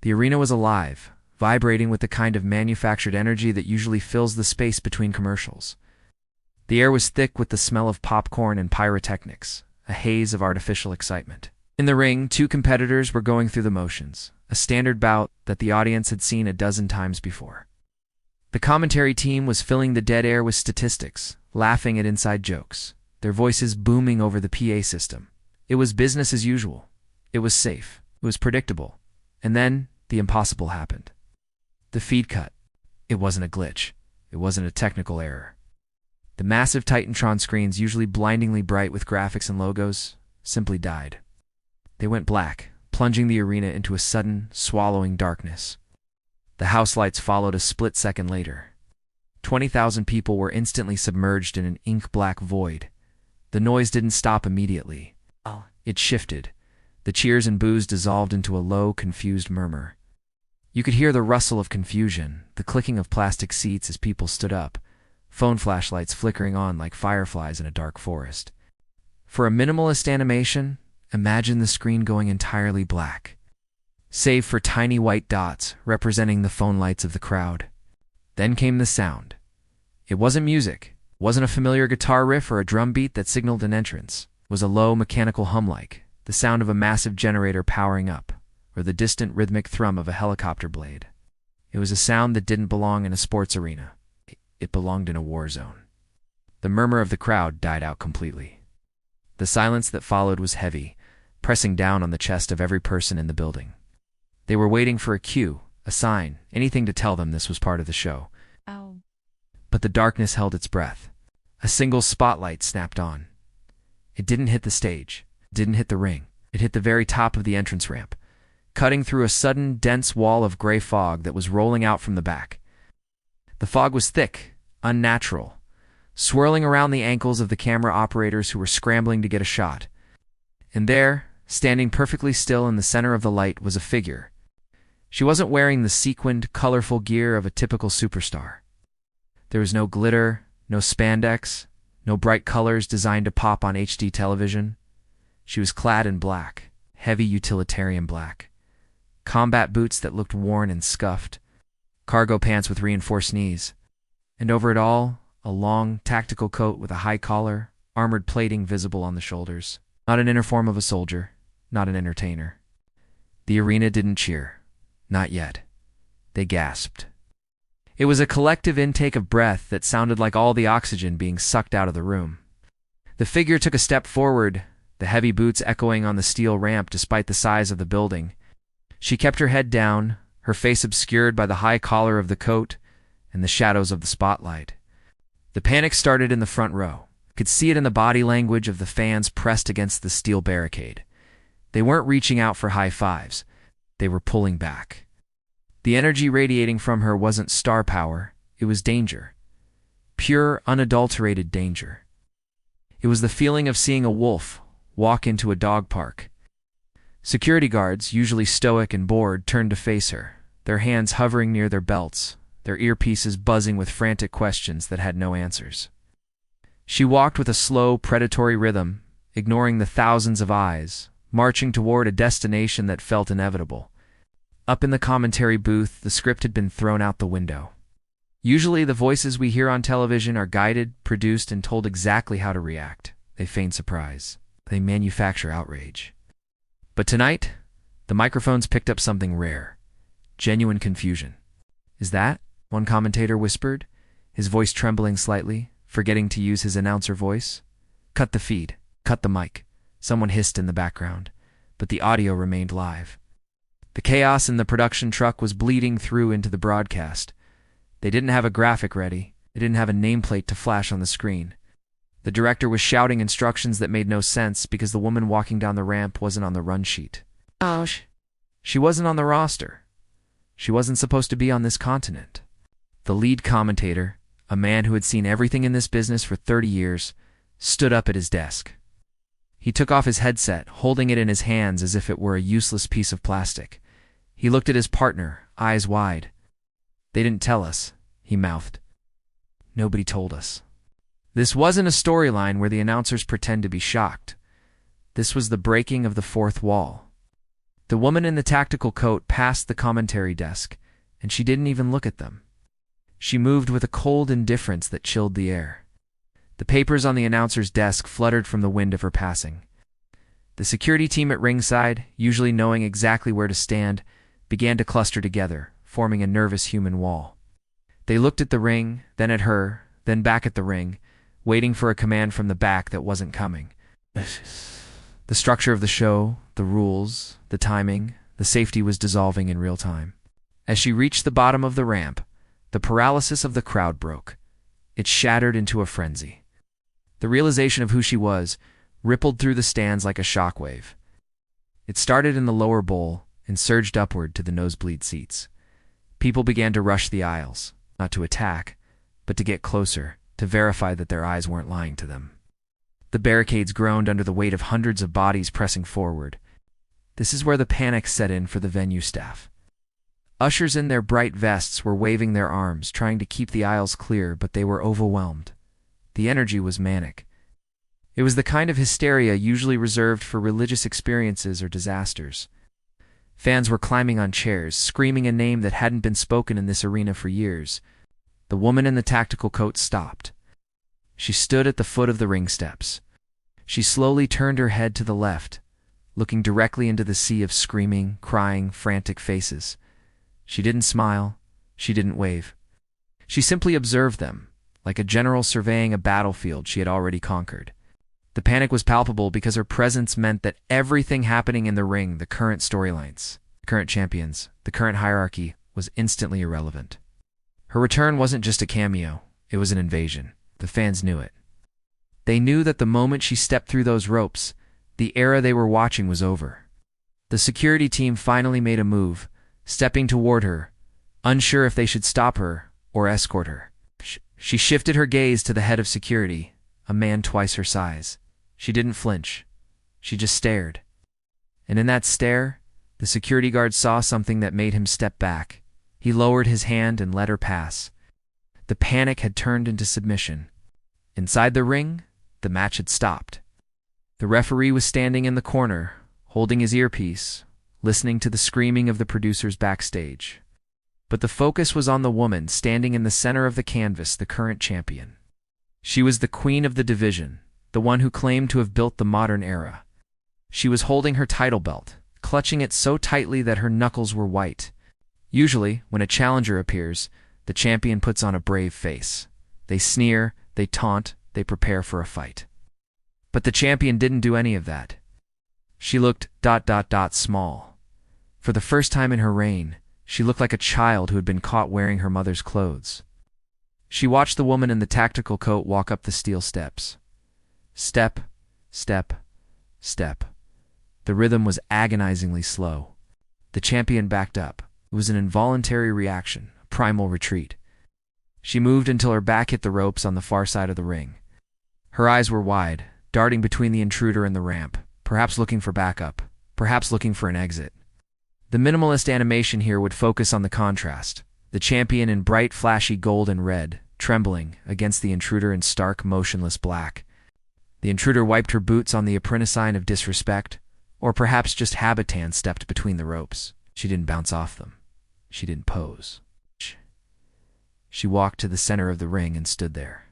The arena was alive, vibrating with the kind of manufactured energy that usually fills the space between commercials. The air was thick with the smell of popcorn and pyrotechnics, a haze of artificial excitement. In the ring, two competitors were going through the motions, a standard bout that the audience had seen a dozen times before. The commentary team was filling the dead air with statistics, laughing at inside jokes, their voices booming over the PA system. It was business as usual. It was safe. It was predictable. And then, the impossible happened. The feed cut. It wasn't a glitch. It wasn't a technical error. The massive Titantron screens, usually blindingly bright with graphics and logos, simply died. They went black, plunging the arena into a sudden, swallowing darkness. The house lights followed a split second later. 20,000 people were instantly submerged in an ink-black void. The noise didn't stop immediately. It shifted. The cheers and boos dissolved into a low, confused murmur. You could hear the rustle of confusion, the clicking of plastic seats as people stood up, phone flashlights flickering on like fireflies in a dark forest. For a minimalist animation, imagine the screen going entirely black, save for tiny white dots representing the phone lights of the crowd. Then came the sound. It wasn't music. It wasn't a familiar guitar riff or a drum beat that signaled an entrance. It was a low, mechanical hum like the sound of a massive generator powering up, or the distant rhythmic thrum of a helicopter blade. It was a sound that didn't belong in a sports arena. It belonged in a war zone. The murmur of the crowd died out completely. The silence that followed was heavy, pressing down on the chest of every person in the building. They were waiting for a cue, a sign, anything to tell them this was part of the show. But the darkness held its breath. A single spotlight snapped on. It didn't hit the stage. It didn't hit the ring. It hit the very top of the entrance ramp, cutting through a sudden, dense wall of gray fog that was rolling out from the back. The fog was thick, unnatural, swirling around the ankles of the camera operators who were scrambling to get a shot. And there, standing perfectly still in the center of the light, was a figure. She wasn't wearing the sequined, colorful gear of a typical superstar. There was no glitter, no spandex, no bright colors designed to pop on HD television. She was clad in black, heavy utilitarian black. Combat boots that looked worn and scuffed, cargo pants with reinforced knees, and over it all, a long, tactical coat with a high collar, armored plating visible on the shoulders. Not an inner form of a soldier, not an entertainer. The arena didn't cheer. Not yet. They gasped. It was a collective intake of breath that sounded like all the oxygen being sucked out of the room. The figure took a step forward, the heavy boots echoing on the steel ramp despite the size of the building. She kept her head down, her face obscured by the high collar of the coat and the shadows of the spotlight. The panic started in the front row. Could see it in the body language of the fans pressed against the steel barricade. They weren't reaching out for high fives. They were pulling back. The energy radiating from her wasn't star power. It was danger. Pure, unadulterated danger. It was the feeling of seeing a wolf walk into a dog park. Security guards, usually stoic and bored, turned to face her, their hands hovering near their belts, their earpieces buzzing with frantic questions that had no answers. She walked with a slow, predatory rhythm, ignoring the thousands of eyes, marching toward a destination that felt inevitable. Up in the commentary booth, the script had been thrown out the window. Usually the voices we hear on television are guided, produced, and told exactly how to react. They feign surprise. They manufacture outrage. But tonight, the microphones picked up something rare. Genuine confusion. "Is that?" one commentator whispered, his voice trembling slightly, forgetting to use his announcer voice. "Cut the feed. Cut the mic," someone hissed in the background, but the audio remained live. The chaos in the production truck was bleeding through into the broadcast. They didn't have a graphic ready. They didn't have a nameplate to flash on the screen. The director was shouting instructions that made no sense because the woman walking down the ramp wasn't on the run sheet. She wasn't on the roster. She wasn't supposed to be on this continent. The lead commentator, a man who had seen everything in this business for 30 years, stood up at his desk. He took off his headset, holding it in his hands as if it were a useless piece of plastic. He looked at his partner, eyes wide. "They didn't tell us," he mouthed. "Nobody told us." This wasn't a storyline where the announcers pretend to be shocked. This was the breaking of the fourth wall. The woman in the tactical coat passed the commentary desk, and she didn't even look at them. She moved with a cold indifference that chilled the air. The papers on the announcer's desk fluttered from the wind of her passing. The security team at ringside, usually knowing exactly where to stand, began to cluster together, forming a nervous human wall. They looked at the ring, then at her, then back at the ring, waiting for a command from the back that wasn't coming. The structure of the show, the rules, the timing, the safety was dissolving in real time. As she reached the bottom of the ramp, the paralysis of the crowd broke. It shattered into a frenzy. The realization of who she was rippled through the stands like a shockwave. It started in the lower bowl and surged upward to the nosebleed seats. People began to rush the aisles, not to attack, but to get closer, to verify that their eyes weren't lying to them. The barricades groaned under the weight of hundreds of bodies pressing forward. This is where the panic set in for the venue staff. Ushers in their bright vests were waving their arms, trying to keep the aisles clear, but they were overwhelmed. The energy was manic. It was the kind of hysteria usually reserved for religious experiences or disasters. Fans were climbing on chairs, screaming a name that hadn't been spoken in this arena for years. The woman in the tactical coat stopped. She stood at the foot of the ring steps. She slowly turned her head to the left, looking directly into the sea of screaming, crying, frantic faces. She didn't smile. She didn't wave. She simply observed them, like a general surveying a battlefield she had already conquered. The panic was palpable because her presence meant that everything happening in the ring, the current storylines, the current champions, the current hierarchy, was instantly irrelevant. Her return wasn't just a cameo, it was an invasion. The fans knew it. They knew that the moment she stepped through those ropes, the era they were watching was over. The security team finally made a move, stepping toward her, unsure if they should stop her or escort her. She shifted her gaze to the head of security, a man twice her size. She didn't flinch. She just stared. And in that stare, the security guard saw something that made him step back. He lowered his hand and let her pass. The panic had turned into submission. Inside the ring, the match had stopped. The referee was standing in the corner, holding his earpiece, listening to the screaming of the producers backstage. But the focus was on the woman standing in the center of the canvas, the current champion. She was the queen of the division, the one who claimed to have built the modern era. She was holding her title belt, clutching it so tightly that her knuckles were white. Usually, when a challenger appears, the champion puts on a brave face. They sneer, they taunt, they prepare for a fight. But the champion didn't do any of that. She looked ... small. For the first time in her reign, she looked like a child who had been caught wearing her mother's clothes. She watched the woman in the tactical coat walk up the steel steps. Step, step, step. The rhythm was agonizingly slow. The champion backed up. It was an involuntary reaction, a primal retreat. She moved until her back hit the ropes on the far side of the ring. Her eyes were wide, darting between the intruder and the ramp, perhaps looking for backup, perhaps looking for an exit. The minimalist animation here would focus on the contrast, the champion in bright, flashy gold and red, trembling, against the intruder in stark, motionless black. The intruder wiped her boots on the apprentice sign of disrespect, or perhaps just Habitan stepped between the ropes. She didn't bounce off them. She didn't pose. She walked to the center of the ring and stood there.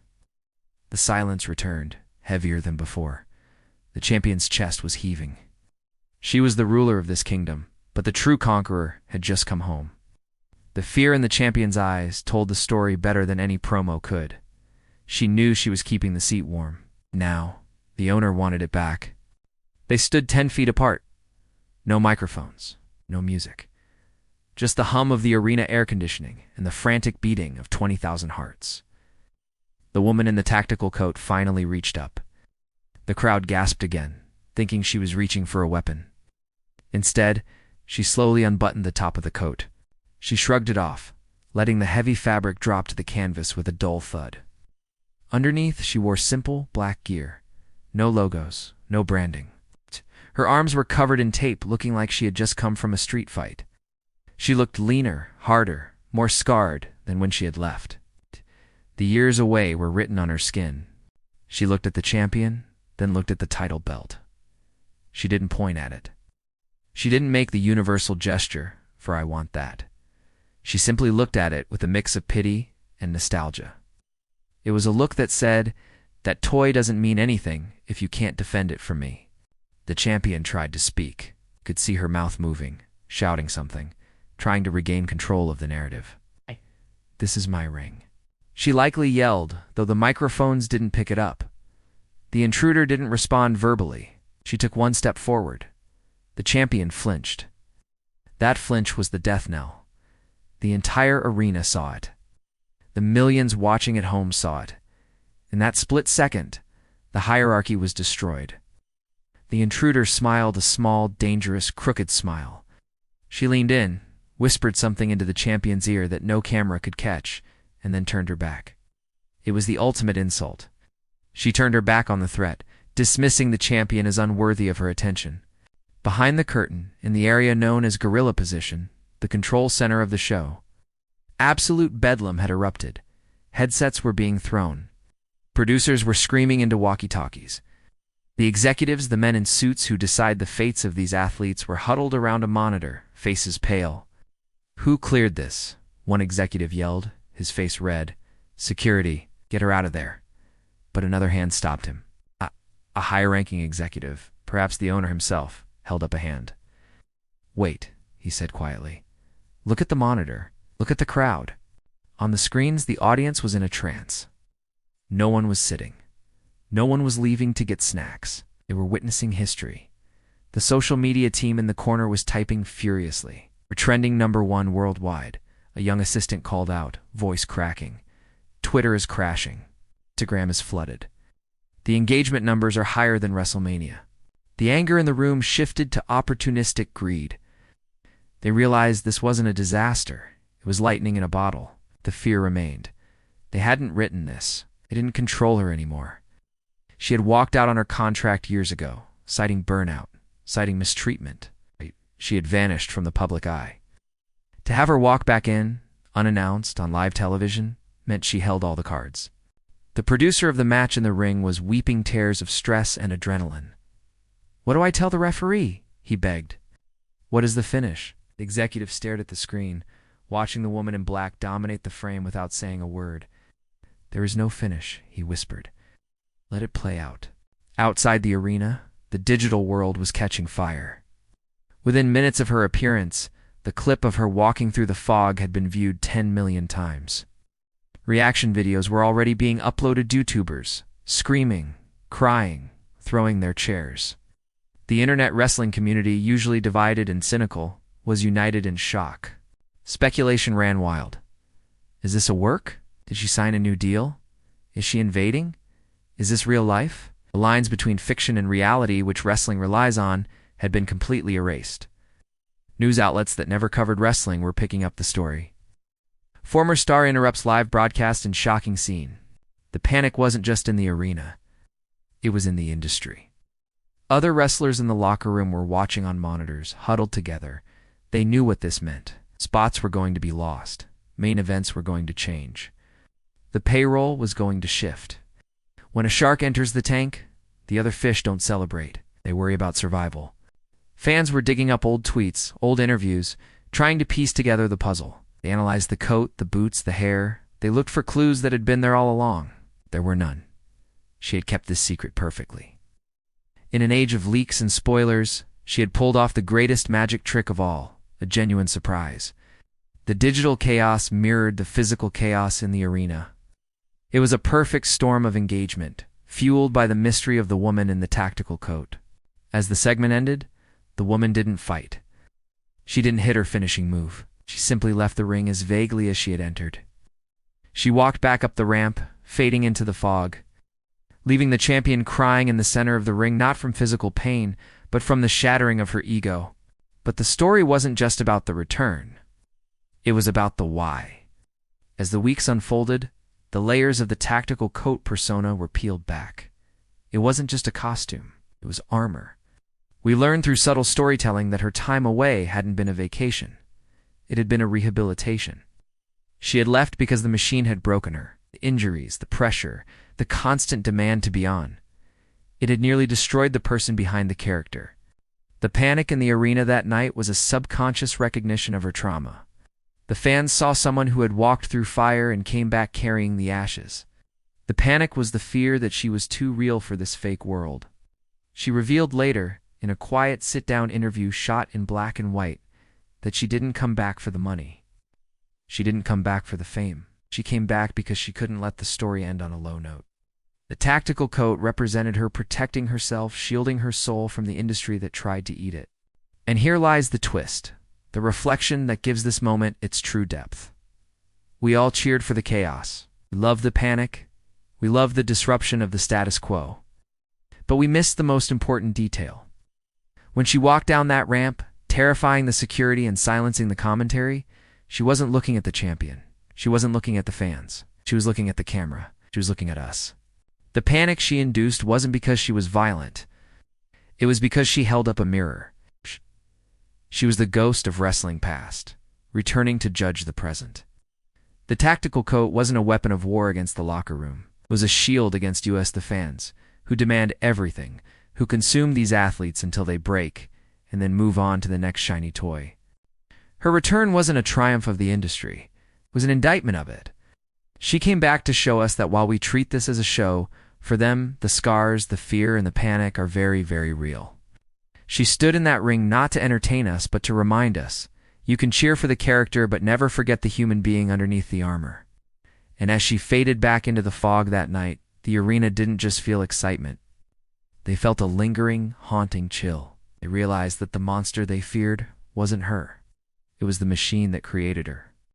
The silence returned, heavier than before. The champion's chest was heaving. She was the ruler of this kingdom, but the true conqueror had just come home. The fear in the champion's eyes told the story better than any promo could. She knew she was keeping the seat warm. Now, the owner wanted it back. They stood 10 feet apart. No microphones, no music. Just the hum of the arena air conditioning and the frantic beating of 20,000 hearts. The woman in the tactical coat finally reached up. The crowd gasped again, thinking she was reaching for a weapon. Instead, she slowly unbuttoned the top of the coat. She shrugged it off, letting the heavy fabric drop to the canvas with a dull thud. Underneath, she wore simple, black gear. No logos, no branding. Her arms were covered in tape, looking like she had just come from a street fight. She looked leaner, harder, more scarred than when she had left. The years away were written on her skin. She looked at the champion, then looked at the title belt. She didn't point at it. She didn't make the universal gesture, for I want that. She simply looked at it with a mix of pity and nostalgia. It was a look that said, "That toy doesn't mean anything if you can't defend it from me." The champion tried to speak. Could see her mouth moving, shouting something, trying to regain control of the narrative. "This is my ring." She likely yelled, though the microphones didn't pick it up. The intruder didn't respond verbally. She took one step forward. The champion flinched. That flinch was the death knell. The entire arena saw it. The millions watching at home saw it. In that split second, the hierarchy was destroyed. The intruder smiled a small, dangerous, crooked smile. She leaned in, whispered something into the champion's ear that no camera could catch, and then turned her back. It was the ultimate insult. She turned her back on the threat, dismissing the champion as unworthy of her attention. Behind the curtain, in the area known as Gorilla Position, the control center of the show, absolute bedlam had erupted. Headsets were being thrown. Producers were screaming into walkie-talkies. The executives, the men in suits who decide the fates of these athletes, were huddled around a monitor, faces pale. "Who cleared this?" one executive yelled, his face red. "Security, get her out of there." But another hand stopped him. A high-ranking executive, perhaps the owner himself, held up a hand. "Wait," he said quietly. "Look at the monitor. Look at the crowd." On the screens, the audience was in a trance. No one was sitting. No one was leaving to get snacks. They were witnessing history. The social media team in the corner was typing furiously. "We're trending #1 worldwide," a young assistant called out, voice cracking. "Twitter is crashing. Instagram is flooded. The engagement numbers are higher than WrestleMania." The anger in the room shifted to opportunistic greed. They realized this wasn't a disaster. It was lightning in a bottle. The fear remained. They hadn't written this. They didn't control her anymore. She had walked out on her contract years ago, citing burnout, citing mistreatment. She had vanished from the public eye. To have her walk back in, unannounced, on live television, meant she held all the cards. The producer of the match in the ring was weeping tears of stress and adrenaline. "What do I tell the referee?" he begged. "What is the finish?" The executive stared at the screen, watching the woman in black dominate the frame without saying a word. "There is no finish," he whispered. "Let it play out." Outside the arena, the digital world was catching fire. Within minutes of her appearance, the clip of her walking through the fog had been viewed 10 million times. Reaction videos were already being uploaded to YouTubers, screaming, crying, throwing their chairs. The internet wrestling community, usually divided and cynical, was united in shock. Speculation ran wild. Is this a work? Did she sign a new deal? Is she invading? Is this real life? The lines between fiction and reality, which wrestling relies on, had been completely erased. News outlets that never covered wrestling were picking up the story. Former star interrupts live broadcast in shocking scene. The panic wasn't just in the arena. It was in the industry. Other wrestlers in the locker room were watching on monitors, huddled together. They knew what this meant. Spots were going to be lost. Main events were going to change. The payroll was going to shift. When a shark enters the tank, the other fish don't celebrate. They worry about survival. Fans were digging up old tweets, old interviews, trying to piece together the puzzle. They analyzed the coat, the boots, the hair. They looked for clues that had been there all along. There were none. She had kept this secret perfectly. In an age of leaks and spoilers, she had pulled off the greatest magic trick of all, a genuine surprise. The digital chaos mirrored the physical chaos in the arena. It was a perfect storm of engagement, fueled by the mystery of the woman in the tactical coat. As the segment ended, the woman didn't fight. She didn't hit her finishing move. She simply left the ring as vaguely as she had entered. She walked back up the ramp, fading into the fog, leaving the champion crying in the center of the ring, not from physical pain, but from the shattering of her ego. But the story wasn't just about the return. It was about the why. As the weeks unfolded, the layers of the tactical coat persona were peeled back. It wasn't just a costume. It was armor. We learned through subtle storytelling that her time away hadn't been a vacation. It had been a rehabilitation. She had left because the machine had broken her. The injuries, the pressure, the constant demand to be on. It had nearly destroyed the person behind the character. The panic in the arena that night was a subconscious recognition of her trauma. The fans saw someone who had walked through fire and came back carrying the ashes. The panic was the fear that she was too real for this fake world. She revealed later, in a quiet sit-down interview shot in black and white, that she didn't come back for the money. She didn't come back for the fame. She came back because she couldn't let the story end on a low note. The tactical coat represented her protecting herself, shielding her soul from the industry that tried to eat it. And here lies the twist, the reflection that gives this moment its true depth. We all cheered for the chaos. We loved the panic. We loved the disruption of the status quo. But we missed the most important detail. When she walked down that ramp, terrifying the security and silencing the commentary, she wasn't looking at the champion. She wasn't looking at the fans. She was looking at the camera. She was looking at us. The panic she induced wasn't because she was violent. It was because she held up a mirror. She was the ghost of wrestling past, returning to judge the present. The tactical coat wasn't a weapon of war against the locker room. It was a shield against the fans, who demand everything, who consume these athletes until they break, and then move on to the next shiny toy. Her return wasn't a triumph of the industry. It was an indictment of it. She came back to show us that while we treat this as a show, for them, the scars, the fear, and the panic are very, very real. She stood in that ring not to entertain us, but to remind us, you can cheer for the character, but never forget the human being underneath the armor. And as she faded back into the fog that night, the arena didn't just feel excitement. They felt a lingering, haunting chill. They realized that the monster they feared wasn't her. It was the machine that created her.